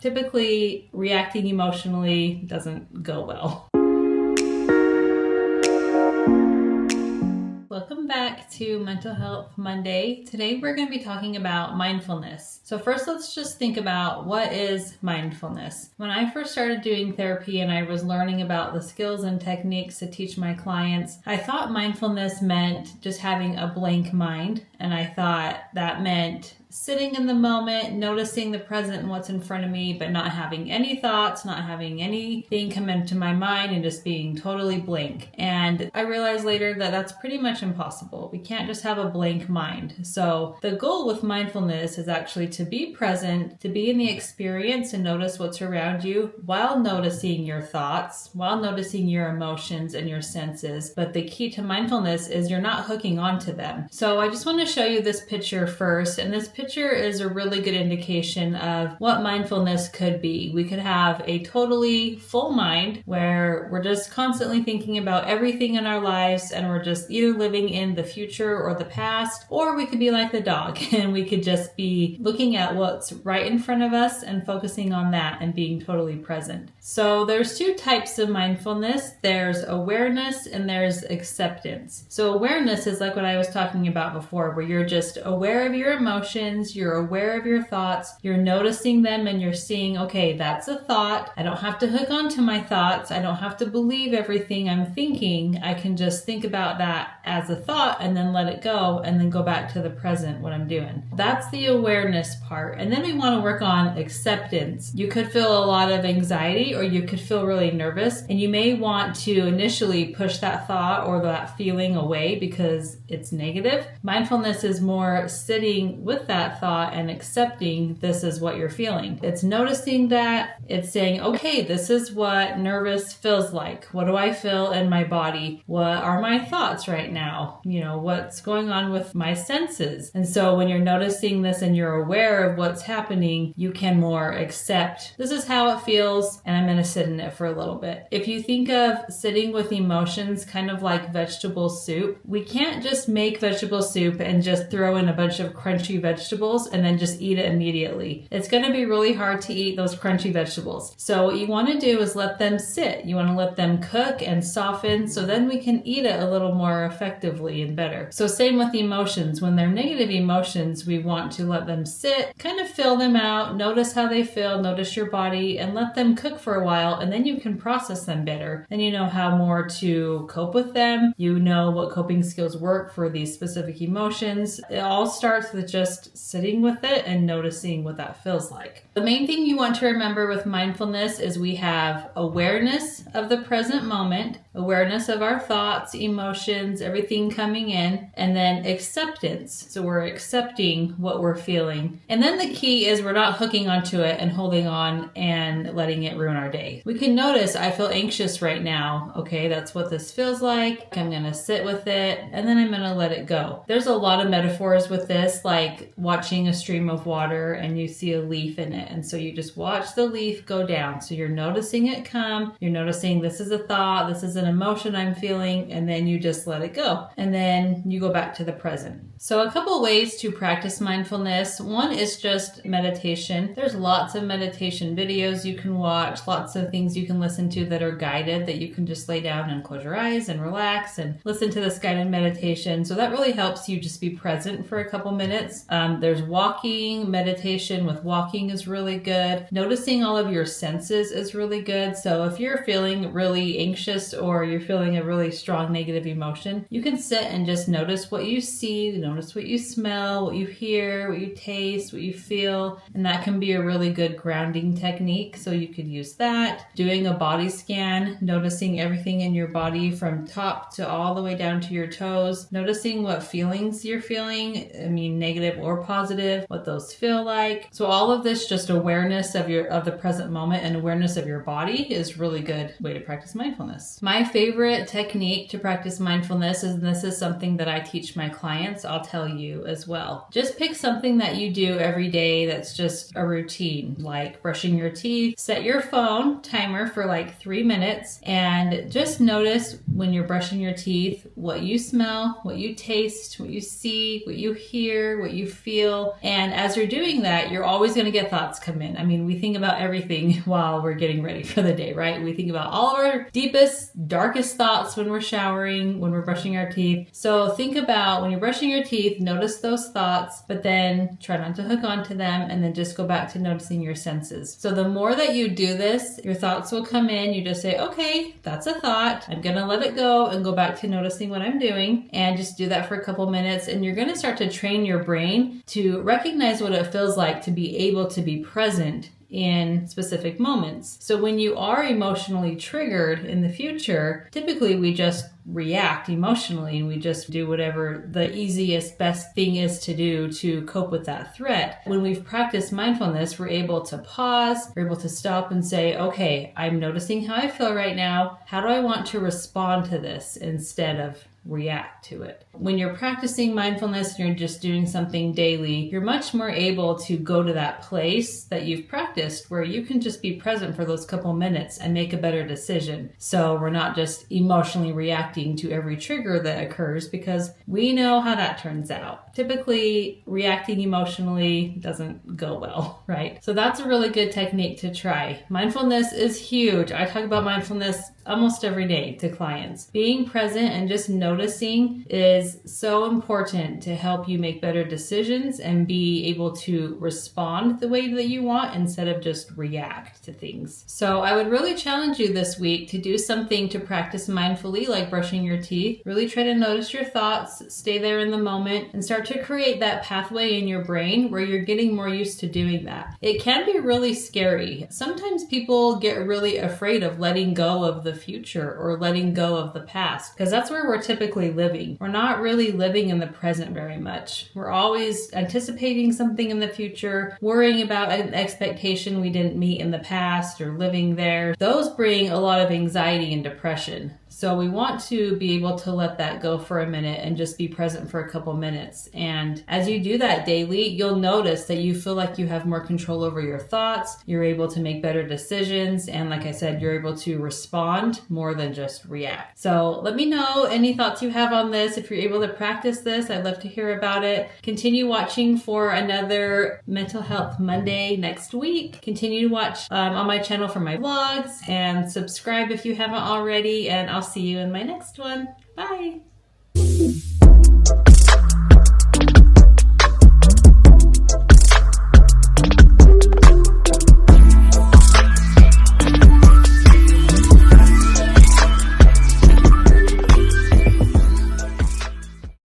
typically reacting emotionally doesn't go well. Welcome back to Mental Health Monday. Today we're going to be talking about mindfulness. So first, let's just think about what is mindfulness. When I first started doing therapy and I was learning about the skills and techniques to teach my clients, I thought mindfulness meant just having a blank mind. And I thought that meant sitting in the moment, noticing the present and what's in front of me, but not having any thoughts, not having anything come into my mind, and just being totally blank. And I realized later that that's pretty much impossible. We can't just have a blank mind. So the goal with mindfulness is actually to be present, to be in the experience and notice what's around you while noticing your thoughts, while noticing your emotions and your senses. But the key to mindfulness is you're not hooking onto them. So I just want to show you this picture first, and this picture is a really good indication of what mindfulness could be. We could have a totally full mind where we're just constantly thinking about everything in our lives and we're just either living in the future or the past, or we could be like the dog and we could just be looking at what's right in front of us and focusing on that and being totally present. So there's two types of mindfulness. There's awareness and there's acceptance. So awareness is like what I was talking about before, where you're just aware of your emotions, you're aware of your thoughts, you're noticing them and you're seeing, okay, that's a thought. I don't have to hook onto my thoughts. I don't have to believe everything I'm thinking. I can just think about that as a thought and then let it go and then go back to the present, what I'm doing. That's the awareness part. And then we want to work on acceptance. You could feel a lot of anxiety or you could feel really nervous, and you may want to initially push that thought or that feeling away because it's negative. Mindfulness is more sitting with that thought and accepting this is what you're feeling. It's noticing that. It's saying, okay, this is what nervous feels like. What do I feel in my body? What are my thoughts right now? What's going on with my senses? And so when you're noticing this and you're aware of what's happening, you can more accept, this is how it feels, and I'm going to sit in it for a little bit. If you think of sitting with emotions kind of like vegetable soup, we can't just make vegetable soup and just throw in a bunch of crunchy vegetables and then just eat it immediately. It's going to be really hard to eat those crunchy vegetables. So what you want to do is let them sit. You want to let them cook and soften so then we can eat it a little more effectively and better. So same with emotions. When they're negative emotions, we want to let them sit, kind of feel them out, notice how they feel, notice your body, and let them cook for a while, and then you can process them better. Then you know how more to cope with them. You know what coping skills work for these specific emotions. It all starts with just sitting with it and noticing what that feels like. The main thing you want to remember with mindfulness is we have awareness of the present moment, awareness of our thoughts, emotions, everything coming in, and then acceptance. So we're accepting what we're feeling. And then the key is we're not hooking onto it and holding on and letting it ruin our day. We can notice, I feel anxious right now. Okay, that's what this feels like. I'm going to sit with it and then I'm going to let it go. There's a lot of metaphors with this, like watching a stream of water and you see a leaf in it. And so you just watch the leaf go down. So you're noticing it come, you're noticing this is a thought, this is an emotion I'm feeling, and then you just let it go. And then you go back to the present. So a couple ways to practice mindfulness. One is just meditation. There's lots of meditation videos you can watch, lots of things you can listen to that are guided that you can just lay down and close your eyes and relax and listen to this guided meditation. So that really helps you just be present for a couple minutes. There's walking. Meditation with walking is really good. Noticing all of your senses is really good. So if you're feeling really anxious or you're feeling a really strong negative emotion, you can sit and just notice what you see, notice what you smell, what you hear, what you taste, what you feel, and that can be a really good grounding technique. So you could use that. Doing a body scan, noticing everything in your body from top to all the way down to your toes, noticing what feelings you're feeling, negative or positive, what those feel like. So all of this, just awareness of the present moment and awareness of your body, is really good way to practice mindfulness. My favorite technique to practice mindfulness, and this is something that I teach my clients, I'll tell you as well. Just pick something that you do every day that's just a routine, like brushing your teeth. Set your phone timer for like 3 minutes and just notice when you're brushing your teeth, what you smell, what you taste, what you see, what you hear, what you feel. And as you're doing that, you're always going to get thoughts come in. I mean, we think about everything while we're getting ready for the day, right? We think about all of our deepest, darkest thoughts when we're showering, when we're brushing our teeth. So think about when you're brushing your teeth, notice those thoughts, but then try not to hook onto them, and then just go back to noticing your senses. So the more that you do this, your thoughts will come in. You just say, okay, that's a thought. I'm going to let it go and go back to noticing what I'm doing, and just do that for a couple minutes. And you're going to start to train your brain to recognize what it feels like to be able to be present in specific moments. So when you are emotionally triggered in the future, typically we just react emotionally and we just do whatever the easiest, best thing is to do to cope with that threat. When we've practiced mindfulness, we're able to pause, we're able to stop and say, okay, I'm noticing how I feel right now. How do I want to respond to this instead of react to it? When you're practicing mindfulness and you're just doing something daily, you're much more able to go to that place that you've practiced where you can just be present for those couple minutes and make a better decision. So we're not just emotionally reacting to every trigger that occurs, because we know how that turns out. Typically, reacting emotionally doesn't go well, right? So that's a really good technique to try. Mindfulness is huge. I talk about mindfulness almost every day to clients. Being present and just noticing is so important to help you make better decisions and be able to respond the way that you want instead of just react to things. So I would really challenge you this week to do something to practice mindfully, like brushing your teeth. Really try to notice your thoughts, stay there in the moment, and start to create that pathway in your brain where you're getting more used to doing that. It can be really scary. Sometimes people get really afraid of letting go of the future or letting go of the past, because that's where we're typically living. We're not really living in the present very much. We're always anticipating something in the future, worrying about an expectation we didn't meet in the past, or living there. Those bring a lot of anxiety and depression. So we want to be able to let that go for a minute and just be present for a couple minutes. And as you do that daily, you'll notice that you feel like you have more control over your thoughts. You're able to make better decisions. And like I said, you're able to respond more than just react. So let me know any thoughts you have on this. If you're able to practice this, I'd love to hear about it. Continue watching for another Mental Health Monday next week. Continue to watch on my channel for my vlogs, and subscribe if you haven't already. And I'll see you in my next one. Bye.